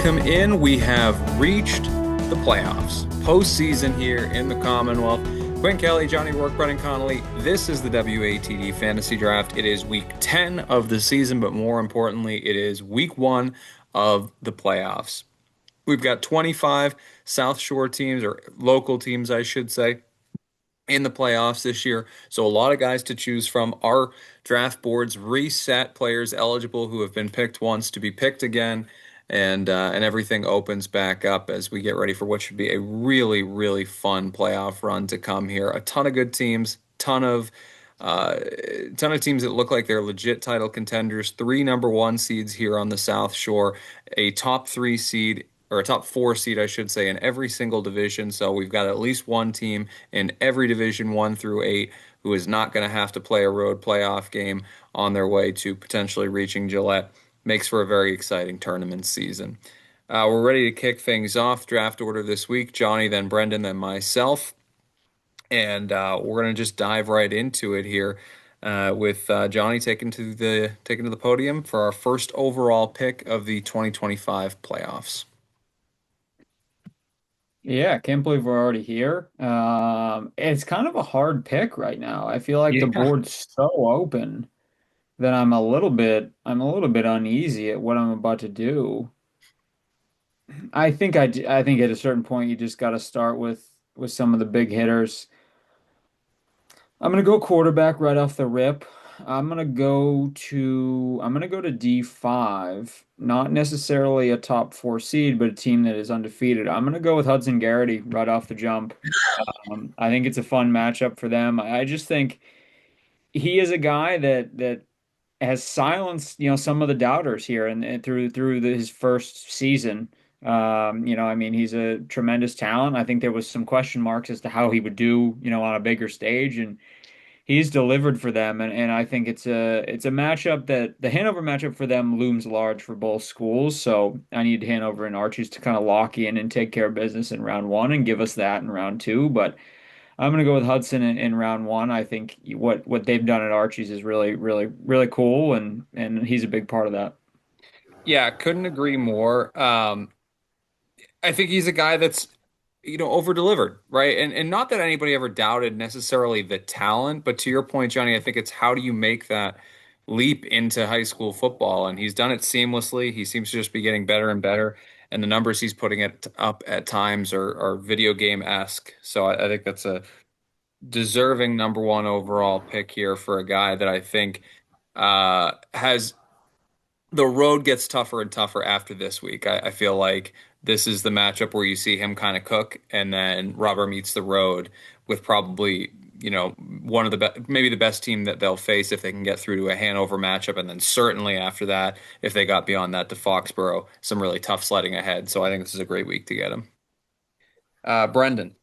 welcome in. We have reached the playoffs, postseason here in the Commonwealth. Quinn Kelly, Johnny Work, Brennan Connolly. This is the WATD Fantasy Draft. It is week 10 of the season, but more importantly, it is week 1 of the playoffs. We've got 25 South Shore teams, or local teams, I should say, in the playoffs this year. So a lot of guys to choose from. Our draft boards reset players eligible who have been picked once to be picked again, and everything opens back up as we get ready for what should be a really, really fun playoff run to come here. A ton of good teams, uh, ton of teams that look like they're legit title contenders. Three number one seeds here on the South Shore, a top three seed or a top four seed, I should say, in every single division. So we've got at least one team in every division 1 through 8 who is not going to have to play a road playoff game on their way to potentially reaching Gillette. Makes for a very exciting tournament season. We're ready to kick things off. Draft order this week: Johnny, then Brendan, then myself. And we're going to just dive right into it here with Johnny taking to the podium for our first overall pick of the 2025 playoffs. Yeah, I can't believe we're already here. It's kind of a hard pick right now. I feel like the Yeah. board's so open that I'm a little bit uneasy at what I'm about to do. I think at a certain point you just got to start with some of the big hitters. I'm gonna go quarterback right off the rip. I'm gonna go to D5, not necessarily a top four seed, but a team that is undefeated. I'm gonna go with Hudson Garrity right off the jump. I think it's a fun matchup for them. I just think he is a guy that has silenced, some of the doubters here and his first season. I mean, he's a tremendous talent. I think there was some question marks as to how he would do, on a bigger stage, and he's delivered for them. And I think it's a matchup that the Hanover matchup for them looms large for both schools. So I need Hanover and Archies to kind of lock in and take care of business in round one and give us that in round two. But I'm going to go with Hudson in round one. I think what they've done at Archie's is really, really, really cool, and he's a big part of that. Yeah, couldn't agree more. I think he's a guy that's, over delivered, right? And not that anybody ever doubted necessarily the talent, but to your point, Johnny, I think it's how do you make that leap into high school football? And he's done it seamlessly. He seems to just be getting better and better. And the numbers he's putting it up at times are video game-esque. So I think that's a deserving number one overall pick here for a guy that I think has the road gets tougher and tougher after this week. I feel like this is the matchup where you see him kind of cook, and then rubber meets the road with probably, one of the best, maybe the best team that they'll face if they can get through to a Hanover matchup, and then certainly after that, if they got beyond that to Foxborough, some really tough sledding ahead. So I think this is a great week to get him. Brendan,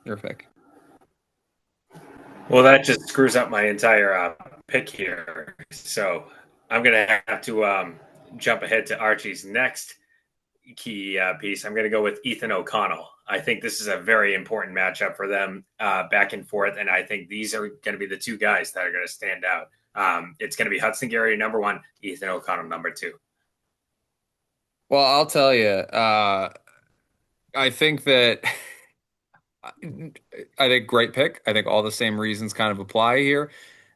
your pick. Well, that just screws up my entire pick here. So I'm going to have to jump ahead to Archie's next key piece. I'm going to go with Ethan O'Connell. I think this is a very important matchup for them back and forth. And I think these are going to be the two guys that are going to stand out. It's going to be Hudson Gary, number one, Ethan O'Connell, number two. Well, I'll tell you, I think that I think great pick. I think all the same reasons kind of apply here.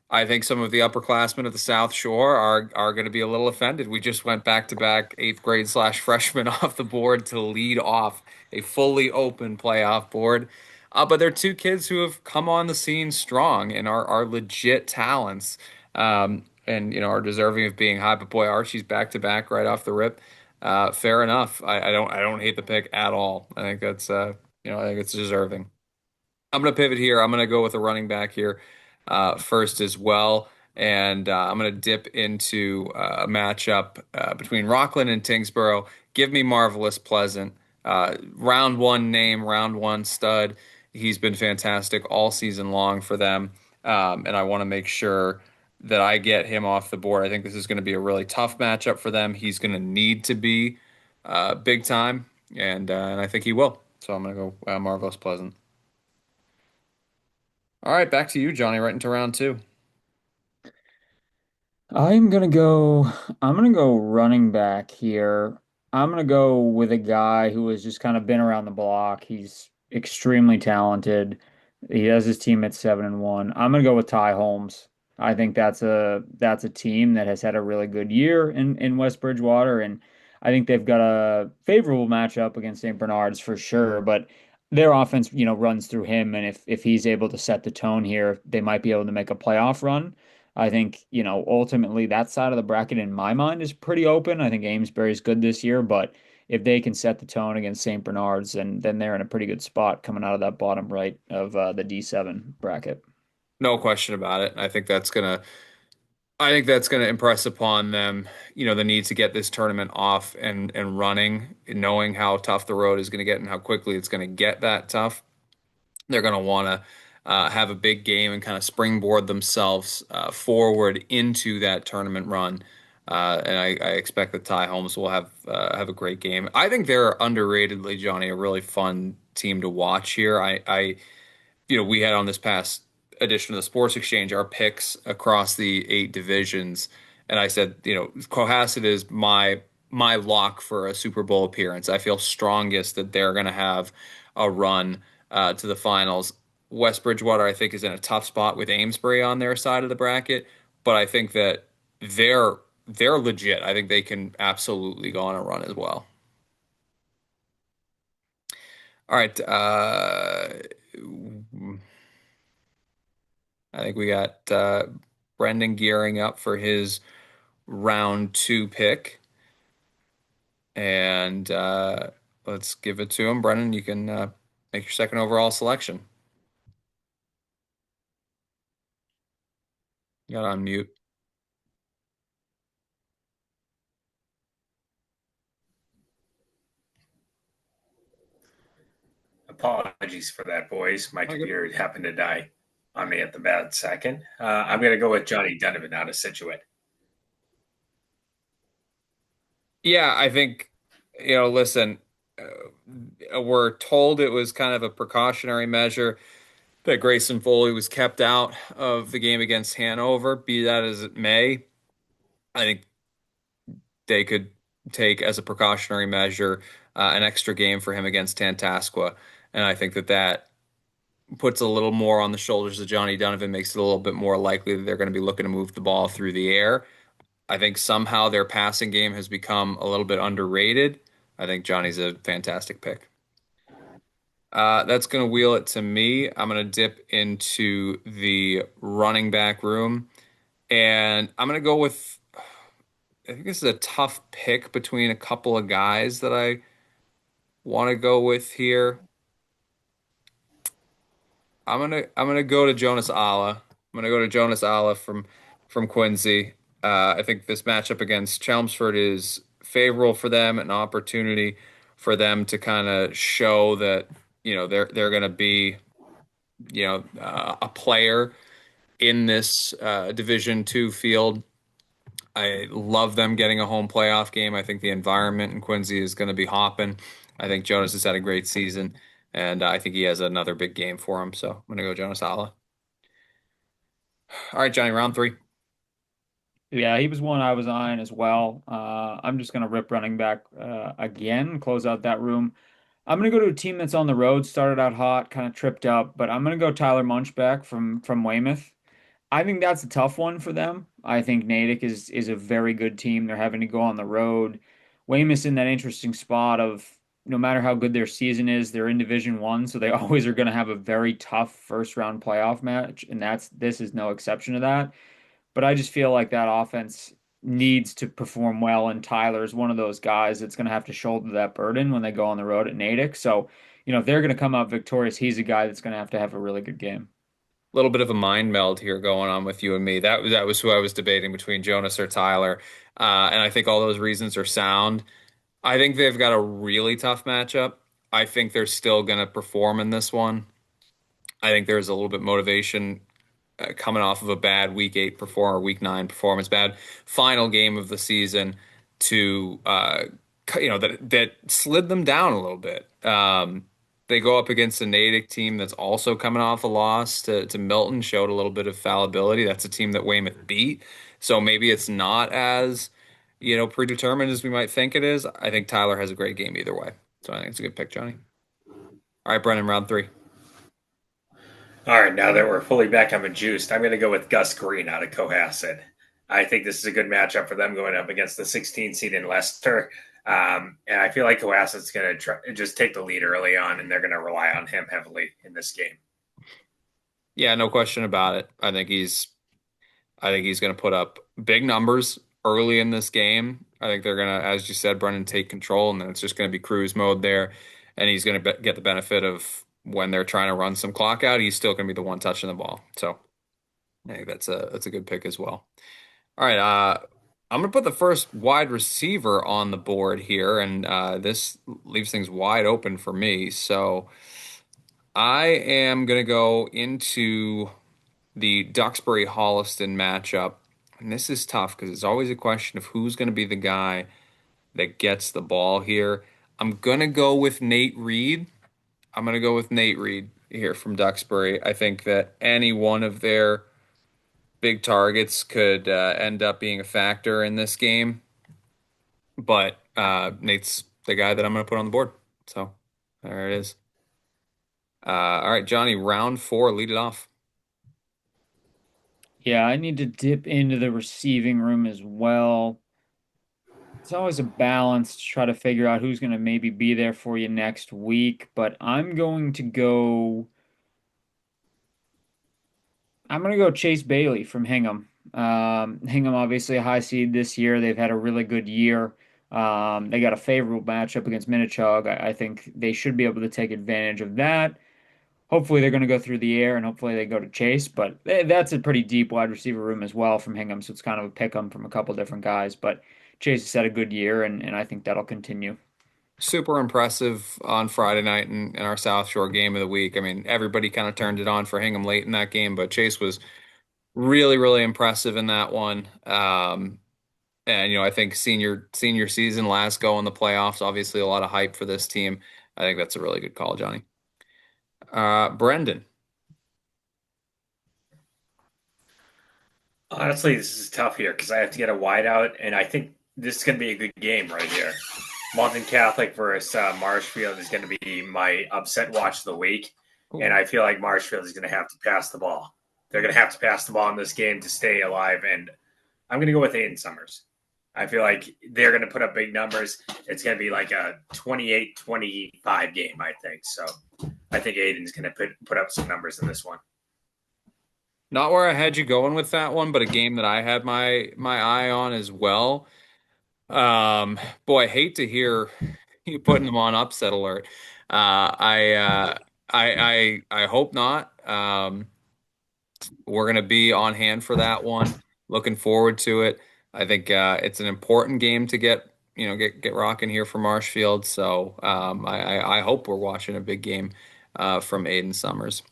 I think some of the upperclassmen of the South Shore are going to be a little offended. We just went back to back eighth grade slash freshman off the board to lead off a fully open playoff board. But they're two kids who have come on the scene strong and are legit talents. And are deserving of being high. But boy, Archie's back to back right off the rip. Fair enough. I don't hate the pick at all. I think that's I think it's deserving. I'm going to pivot here. I'm going to go with a running back here first as well. And I'm going to dip into a matchup between Rockland and Tingsboro. Give me Marvelous Pleasant. Round one name, round one stud. He's been fantastic all season long for them. And I want to make sure that I get him off the board. I think this is going to be a really tough matchup for them. He's going to need to be big time, and I think he will. So I'm going to go Marvelous Pleasant. All right, back to you, Johnny, right into round two. I'm gonna go running back here. I'm gonna go with a guy who has just kind of been around the block. He's extremely talented. He has his team at 7-1. I'm gonna go with Ty Holmes. I think that's a team that has had a really good year in West Bridgewater, and I think they've got a favorable matchup against St. Bernard's for sure. But their offense, runs through him, and if he's able to set the tone here, they might be able to make a playoff run. I think, ultimately that side of the bracket in my mind is pretty open. I think Amesbury's good this year, but if they can set the tone against St. Bernard's, then they're in a pretty good spot coming out of that bottom right of the D7 bracket. No question about it. I think that's gonna impress upon them, the need to get this tournament off and running, knowing how tough the road is gonna get and how quickly it's gonna get that tough. They're gonna wanna have a big game and kind of springboard themselves forward into that tournament run. And I expect that Ty Holmes will have a great game. I think they're underratedly, Johnny, a really fun team to watch here. We had on this past edition of the Sports Exchange our picks across the 8 divisions, and I said, Cohasset is my lock for a Super Bowl appearance. I feel strongest that they're going to have a run to the finals. West Bridgewater, I think, is in a tough spot with Amesbury on their side of the bracket, but I think that they're legit. I think they can absolutely go on a run as well. All right. I think we got Brendan gearing up for his round two pick. And let's give it to him. Brendan, you can make your second overall selection. You got on mute. Apologies for that, boys. My Oh, good. computer happened to die on me at the bad second. I'm going to go with Johnny Donovan out of Situate. Yeah, I think, listen, we're told it was kind of a precautionary measure that Grayson Foley was kept out of the game against Hanover, be that as it may. I think they could take as a precautionary measure an extra game for him against Tantasqua. And I think that puts a little more on the shoulders of Johnny Donovan, makes it a little bit more likely that they're going to be looking to move the ball through the air. I think somehow their passing game has become a little bit underrated. I think Johnny's a fantastic pick. That's going to wheel it to me. I'm going to dip into the running back room, and I'm going to go with. I think this is a tough pick between a couple of guys that I want to go with here. I'm gonna go to Jonas Alla. I'm gonna go to Jonas Alla from Quincy. I think this matchup against Chelmsford is favorable for them, an opportunity for them to kind of show that they're gonna be a player in this Division Two field. I love them getting a home playoff game. I think the environment in Quincy is going to be hopping. I think Jonas has had a great season, and I think he has another big game for him. So I'm going to go Jonas Alla. All right, Johnny, round three. Yeah, he was one I was eyeing as well. I'm just gonna rip running back again, close out that room. I'm gonna go to a team that's on the road, started out hot, kind of tripped up, but I'm gonna go Tyler Munchback from Weymouth. I think that's a tough one for them. I think Natick is a very good team. They're having to go on the road. Weymouth's in that interesting spot of no matter how good their season is, they're in Division One, so they always are going to have a very tough first round playoff match, and this is no exception to that. But I just feel like that offense needs to perform well, and Tyler's one of those guys that's going to have to shoulder that burden when they go on the road at Natick. So, if they're going to come out victorious, he's a guy that's going to have a really good game. A little bit of a mind meld here going on with you and me. That was who I was debating between Jonas or Tyler, and I think all those reasons are sound. I think they've got a really tough matchup. I think they're still going to perform in this one. I think there's a little bit motivation coming off of a bad week 8 perform or week 9 performance, bad final game of the season to that slid them down a little bit. They go up against a Natick team that's also coming off a loss to Milton, showed a little bit of fallibility. That's a team that Weymouth beat, so maybe it's not as predetermined as we might think it is. I think Tyler has a great game either way. So I think it's a good pick, Johnny. All right, Brennan, round three. All right, now that we're fully back on the juiced, I'm going to go with Gus Green out of Cohasset. I think this is a good matchup for them going up against the 16 seed in Leicester. And I feel like Cohasset's going to just take the lead early on, and they're going to rely on him heavily in this game. Yeah, no question about it. I think he's going to put up big numbers early in this game. I think they're going to, as you said, Brennan, take control, and then it's just going to be cruise mode there. And he's going to get the benefit of when they're trying to run some clock out, he's still going to be the one touching the ball. So I think that's a good pick as well. All right, I'm going to put the first wide receiver on the board here, and this leaves things wide open for me. So I am going to go into the Duxbury Holliston matchup. And this is tough because it's always a question of who's going to be the guy that gets the ball here. I'm going to go with Nate Reed. I'm going to go with Nate Reed here from Duxbury. I think that any one of their big targets could end up being a factor in this game. But Nate's the guy that I'm going to put on the board. So there it is. All right, Johnny, round four, lead it off. Yeah, I need to dip into the receiving room as well. It's always a balance to try to figure out who's going to maybe be there for you next week, but I'm going to go Chase Bailey from Hingham. Hingham obviously a high seed this year. They've had a really good year. They got a favorable matchup against Minichog. I think they should be able to take advantage of that. Hopefully they're going to go through the air and hopefully they go to Chase, but that's a pretty deep wide receiver room as well from Hingham, so it's kind of a pick 'em from a couple different guys. But Chase has had a good year and I think that'll continue. Super impressive on Friday night in our South Shore game of the week. I mean, everybody kind of turned it on for Hingham late in that game, but Chase was really, really impressive in that one. And I think senior season, last go in the playoffs, obviously a lot of hype for this team. I think that's a really good call, Johnny. Brendan. Honestly, this is tough here because I have to get a wide out, and I think this is going to be a good game right here. Malton Catholic versus Marshfield is going to be my upset watch of the week, and Ooh. I feel like Marshfield is going to have to pass the ball. They're going to have to pass the ball in this game to stay alive, and I'm going to go with Aiden Summers. I feel like they're going to put up big numbers. It's going to be like a 28-25 game, I think. So I think Aiden's going to put up some numbers in this one. Not where I had you going with that one, but a game that I had my eye on as well. Boy, I hate to hear you putting them on upset alert. I hope not. We're gonna be on hand for that one. Looking forward to it. I think it's an important game to get rocking here for Marshfield. So I hope we're watching a big game from Aiden Summers.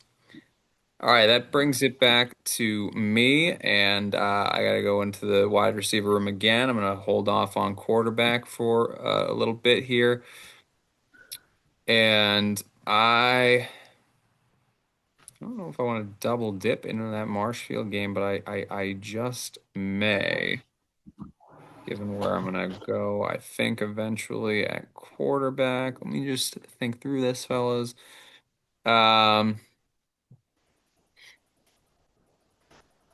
All right, that brings it back to me, and I got to go into the wide receiver room again. I'm going to hold off on quarterback for a little bit here, and I don't know if I want to double dip into that Marshfield game, but I just may, given where I'm going to go. I think eventually at quarterback. Let me just think through this, fellas. Um,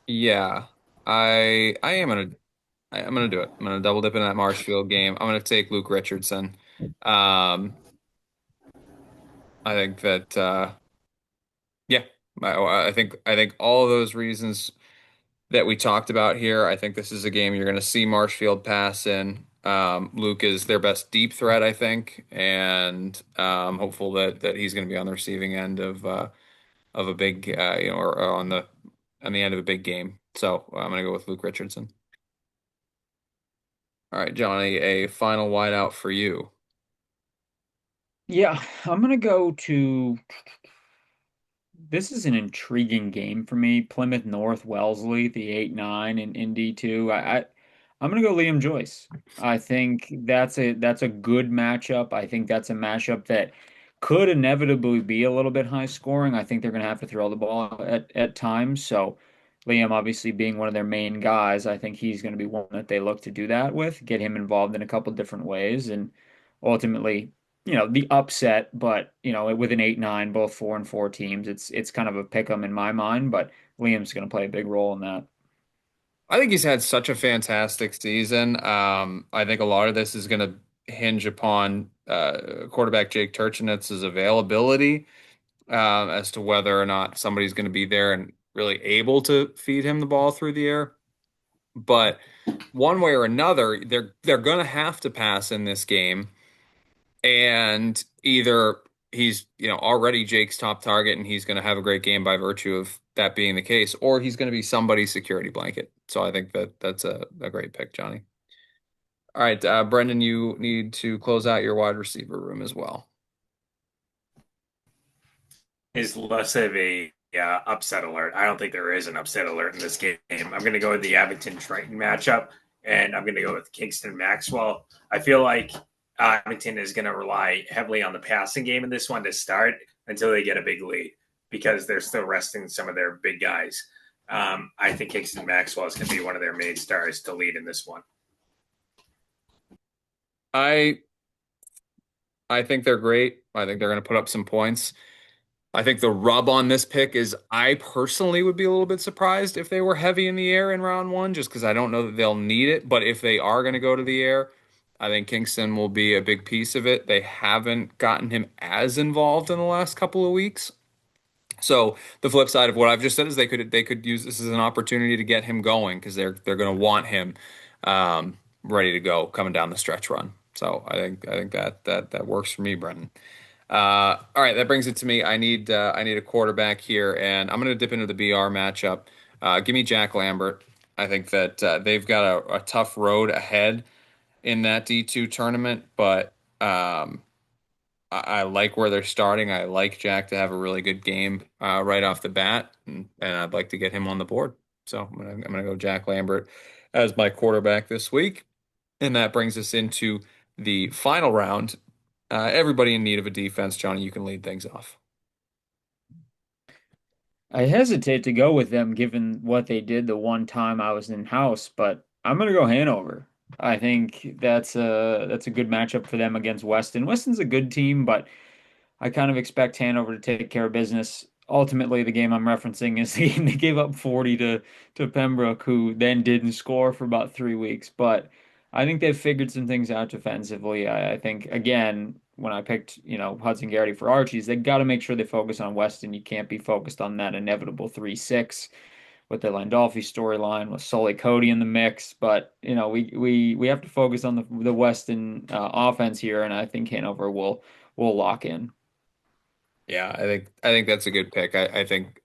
yeah, I'm gonna do it. I'm gonna double dip in that Marshfield game. I'm gonna take Luke Richardson. Um, I think that yeah, I think all of those reasons that we talked about here. I think this is a game you're gonna see Marshfield pass in. Luke is their best deep threat, I think, and hopeful that he's gonna be on the receiving end of a big or on the end of a big game. So I'm gonna go with Luke Richardson. All right, Johnny, a final wideout for you. Yeah, I'm gonna go to this is an intriguing game for me. Plymouth North Wellesley, the 8-9 in D2. I'm gonna go Liam Joyce. I think that's a good matchup. I think that's a matchup that could inevitably be a little bit high scoring. I think they're gonna have to throw the ball at times. So Liam obviously being one of their main guys, I think he's going to be one that they look to do that with, get him involved in a couple different ways, and ultimately, the upset. But with an 8-9, both 4-4 teams, it's kind of a pick 'em in my mind. But Liam's going to play a big role in that. I think he's had such a fantastic season. I think a lot of this is going to hinge upon quarterback Jake Turchinitz's availability as to whether or not somebody's going to be there and really able to feed him the ball through the air. But one way or another, they're going to have to pass in this game, and either he's already Jake's top target and he's going to have a great game by virtue of that being the case, or he's going to be somebody's security blanket. So I think that's a great pick, Johnny. All right, Brendan, you need to close out your wide receiver room as well. Is less of a upset alert. I don't think there is an upset alert in this game. I'm going to go with the Abington Triton matchup, and I'm going to go with Kingston Maxwell. I feel like Abington is going to rely heavily on the passing game in this one to start until they get a big lead because they're still resting some of their big guys. I think Kingston Maxwell is going to be one of their main stars to lead in this one. I I think they're great. I think they're going to put up some points. I think the rub on this pick is I personally would be a little bit surprised if they were heavy in the air in round one, just because I don't know that they'll need it. But if they are going to go to the air, I think Kingston will be a big piece of it. They haven't gotten him as involved in the last couple of weeks. So the flip side of what I've just said is they could use this as an opportunity to get him going because they're going to want him ready to go coming down the stretch run. So I think that works for me, Brendan. All right, that brings it to me. I need a quarterback here, and I'm going to dip into the BR matchup. Give me Jack Lambert. I think that they've got a tough road ahead in that D2 tournament, but I like where they're starting. I like Jack to have a really good game right off the bat, and I'd like to get him on the board. So I'm gonna go Jack Lambert as my quarterback this week, and that brings us into the final round. Everybody in need of a defense. Johnny, you can lead things off. I hesitate to go with them given what they did the one time I was in house, but I'm gonna go Hanover. I think that's a good matchup for them against Weston. Weston's a good team, but I kind of expect Hanover to take care of business. Ultimately, the game I'm referencing is the game they gave up 40 to Pembroke, who then didn't score for about 3 weeks. But I think they've figured some things out defensively. I think again, when I picked, Hudson Garrity for Archie's, they got to make sure they focus on Weston. You can't be focused on that inevitable 3-6 with the Landolfi storyline with Sully Cody in the mix. But we have to focus on the Weston offense here, and I think Hanover will lock in. Yeah, I think that's a good pick. I think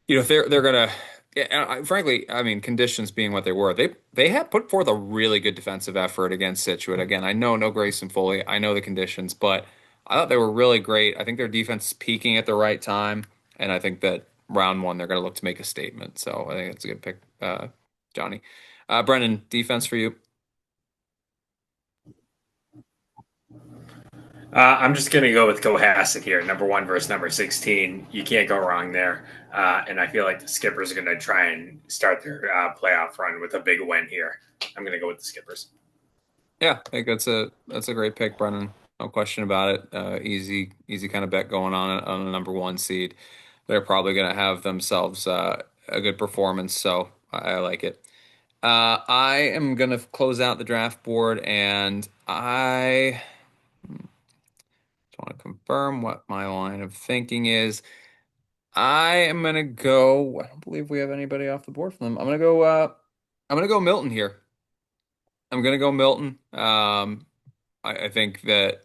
they're gonna. Yeah, and frankly, I mean, conditions being what they were, they had put forth a really good defensive effort against Situate. Again, I know no Grayson Foley, I know the conditions, but I thought they were really great. I think their defense is peaking at the right time, and I think that round one they're going to look to make a statement. So I think that's a good pick, Johnny. Brendan, defense for you. I'm just going to go with Cohasset here, number one versus number 16. You can't go wrong there. And I feel like the Skippers are going to try and start their playoff run with a big win here. I'm going to go with the Skippers. Yeah, I think that's a great pick, Brendan. No question about it. Easy kind of bet going on a number one seed. They're probably going to have themselves a good performance, so I like it. I am going to close out the draft board, and I just want to confirm what my line of thinking is. I am going to go. I don't believe we have anybody off the board for them. I'm going to go. I'm going to go Milton here. I'm going to go Milton. I think that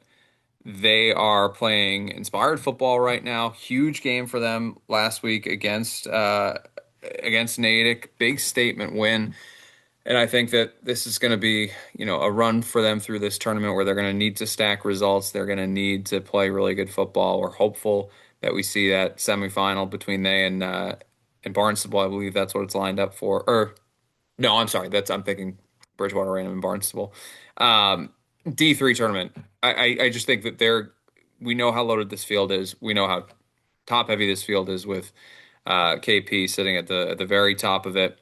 they are playing inspired football right now. Huge game for them last week against Natick. Big statement win. And I think that this is going to be, a run for them through this tournament where they're going to need to stack results. They're going to need to play really good football. We're hopeful that we see that semifinal between they and Barnstable. I believe that's what it's lined up for. Or no, I'm sorry. I'm thinking Bridgewater Random and Barnstable. D3 tournament. I just think that we know how loaded this field is. We know how top heavy this field is with KP sitting at the very top of it,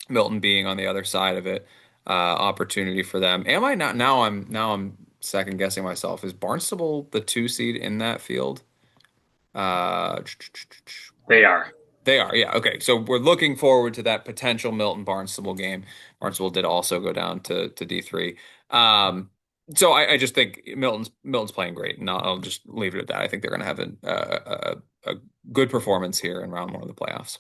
Milton being on the other side of it. Opportunity for them. Am I not? Now I'm second guessing myself. Is Barnstable the 2 seed in that field? Uh, They are. They are, yeah. Okay, so we're looking forward to that potential Milton Barnstable game. Barnstable did also go down to D3. So I just think Milton's playing great, and I'll just leave it at that. I think they're going to have a good performance here in round one of the playoffs.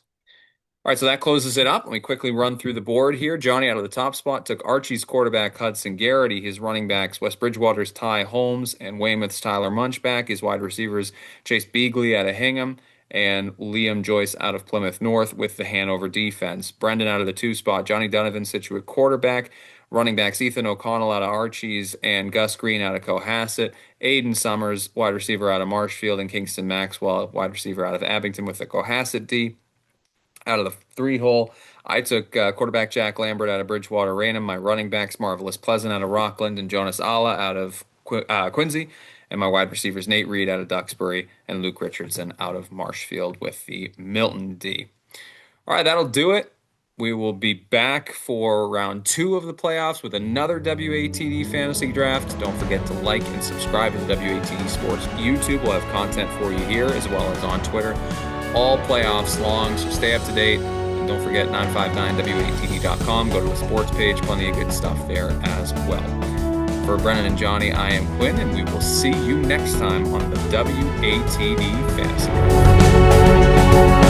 All right, so that closes it up. Let me quickly run through the board here. Johnny out of the top spot took Archie's quarterback Hudson Garrity, his running backs West Bridgewater's Ty Holmes, and Weymouth's Tyler Munchback, his wide receivers Chase Beagley out of Hingham, and Liam Joyce out of Plymouth North with the Hanover defense. Brendan out of the 2 spot, Johnny Donovan Situate quarterback, running backs Ethan O'Connell out of Archie's and Gus Green out of Cohasset, Aiden Summers, wide receiver out of Marshfield, and Kingston Maxwell, wide receiver out of Abington with the Cohasset D. Out of the 3 hole, I took quarterback Jack Lambert out of Bridgewater Raynham, my running backs Marvelous Pleasant out of Rockland, and Jonas Alla out of Quincy, and my wide receivers Nate Reed out of Duxbury and Luke Richardson out of Marshfield with the Milton D. All right, that'll do it. We will be back for round 2 of the playoffs with another WATD Fantasy Draft. Don't forget to like and subscribe to the WATD Sports YouTube. We'll have content for you here as well as on Twitter. All playoffs long, so stay up to date. And don't forget 959watd.com. Go to the sports page, plenty of good stuff there as well. For Brennan and Johnny, I am Quinn, and we will see you next time on the WATD Fantasy Draft.